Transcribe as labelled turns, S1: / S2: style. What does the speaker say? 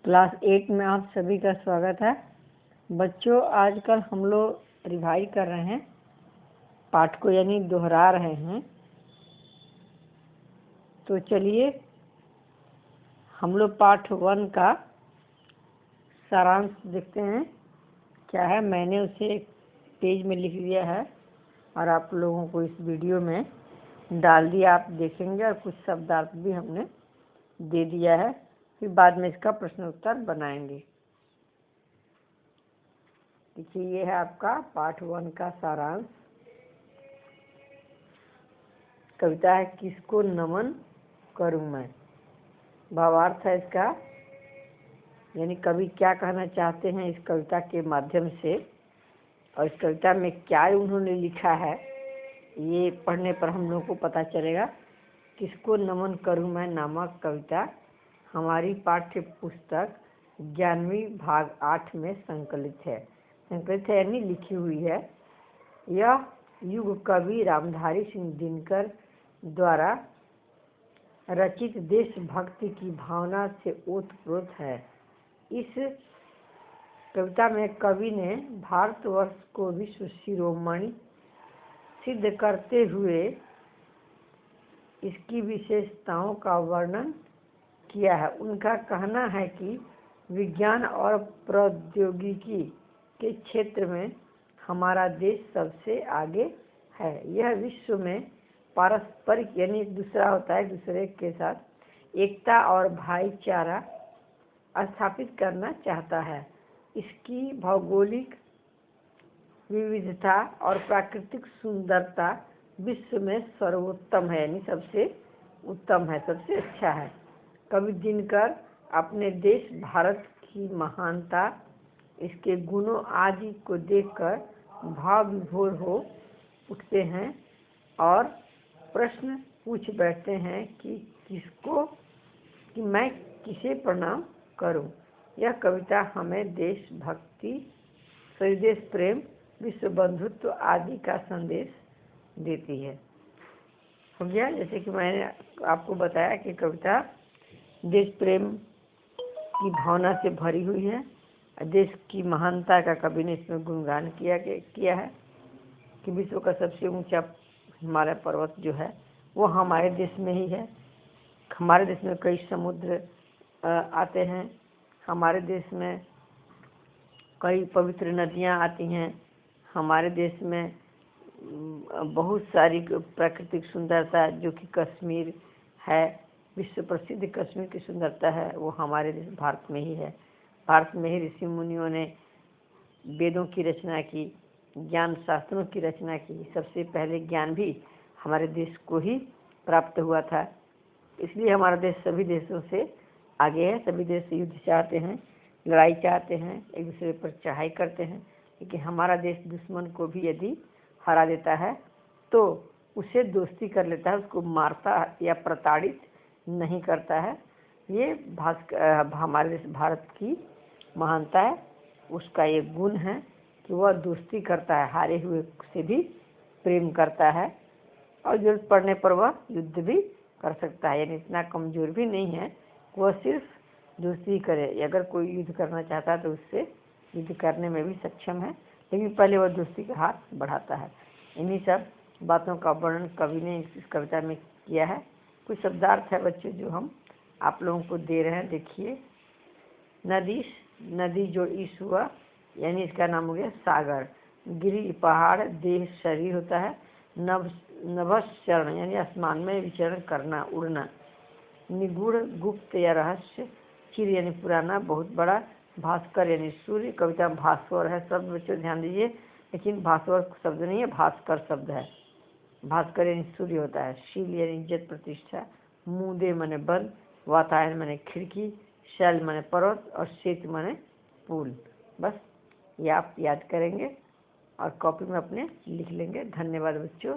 S1: Class 8 में आप सभी का स्वागत है। बच्चों, आजकल हम लोग रिवाइज कर रहे हैं पाठ को, यानी दोहरा रहे हैं। तो चलिए हम लोग पाठ 1 का सारांश देखते हैं क्या है। मैंने उसे एक पेज में लिख दिया है और आप लोगों को इस वीडियो में डाल दिया, आप देखेंगे। और कुछ शब्दार्थ भी हमने दे दिया है, फिर बाद में इसका प्रश्न उत्तर बनाएंगे। देखिए, ये है आपका पाठ 1 का सारांश। कविता है किसको नमन करूं मैं। भावार्थ है इसका, यानी कवि क्या कहना चाहते हैं इस कविता के माध्यम से, और इस कविता में क्या उन्होंने लिखा है ये पढ़ने पर हम लोगों को पता चलेगा। किसको नमन करूं मैं नामक कविता हमारी पाठ्य पुस्तक 11वीं भाग 8 में संकलित है यानी लिखी हुई है। यह युग कवि रामधारी सिंह दिनकर द्वारा रचित देशभक्ति की भावना से ओतप्रोत है। इस कविता में कवि ने भारतवर्ष को विश्व शिरोमणि सिद्ध करते हुए इसकी विशेषताओं का वर्णन किया है। उनका कहना है कि विज्ञान और प्रौद्योगिकी के क्षेत्र में हमारा देश सबसे आगे है। यह विश्व में पारस्परिक यानी दूसरा होता है दूसरे के साथ एकता और भाईचारा स्थापित करना चाहता है। इसकी भौगोलिक विविधता और प्राकृतिक सुंदरता विश्व में सर्वोत्तम है, यानी सबसे उत्तम है, सबसे अच्छा है। कवि दिनकर अपने देश भारत की महानता, इसके गुणों आदि को देखकर भाव विभोर हो उठते हैं और प्रश्न पूछ बैठते हैं कि मैं किसे प्रणाम करूं। यह कविता हमें देशभक्ति, स्वदेश प्रेम, विश्व बंधुत्व आदि का संदेश देती है। हो गया। जैसे कि मैंने आपको बताया कि कविता देश प्रेम की भावना से भरी हुई है। देश की महानता का कवि ने इसमें गुणगान किया है कि विश्व का सबसे ऊंचा हिमालय पर्वत जो है वो हमारे देश में ही है। हमारे देश में कई समुद्र आते हैं, हमारे देश में कई पवित्र नदियां आती हैं, हमारे देश में बहुत सारी प्राकृतिक सुंदरता जो कि कश्मीर है, विश्व प्रसिद्ध कश्मीर की सुंदरता है, वो हमारे देश भारत में ही है। भारत में ही ऋषि मुनियों ने वेदों की रचना की, ज्ञान शास्त्रों की रचना की। सबसे पहले ज्ञान भी हमारे देश को ही प्राप्त हुआ था। इसलिए हमारा देश सभी देशों से आगे है। सभी देश युद्ध चाहते हैं, लड़ाई चाहते हैं, एक दूसरे पर चढ़ाई करते हैं, लेकिन हमारा देश दुश्मन को भी यदि हरा देता है तो उससे दोस्ती कर लेता है, उसको मारता या प्रताड़ित नहीं करता है। ये हमारे देश भारत की महानता है, उसका ये गुण है कि वह दोस्ती करता है, हारे हुए से भी प्रेम करता है और जरूरत पड़ने पर वह युद्ध भी कर सकता है। यानी इतना कमजोर भी नहीं है, वह सिर्फ दोस्ती करे। अगर कोई युद्ध करना चाहता है तो उससे युद्ध करने में भी सक्षम है, लेकिन पहले वह दोस्ती का हाथ बढ़ाता है। इन्हीं सब बातों का वर्णन कवि ने इस कविता में किया है। कुछ शब्दार्थ है बच्चों जो हम आप लोगों को दे रहे हैं। देखिए, नदी जो ईश हुआ, यानी इसका नाम हो गया सागर। गिरि पहाड़, देह शरीर होता है। नभश्चरण यानी आसमान में विचरण करना, उड़ना। निगूढ़ गुप्त या रहस्य। चिर यानी पुराना, बहुत बड़ा। भास्कर यानी सूर्य। कविता भास्वर है शब्द बच्चों ध्यान दीजिए, लेकिन भास्वर शब्द नहीं है, भास्कर शब्द है। भास्कर यानी सूर्य होता है। शील यानी इज्जत प्रतिष्ठा। मुदे माने बंद। वातायन माने खिड़की। शैल माने पर्वत और सेतु माने पुल। बस ये आप याद करेंगे और कॉपी में अपने लिख लेंगे। धन्यवाद बच्चों।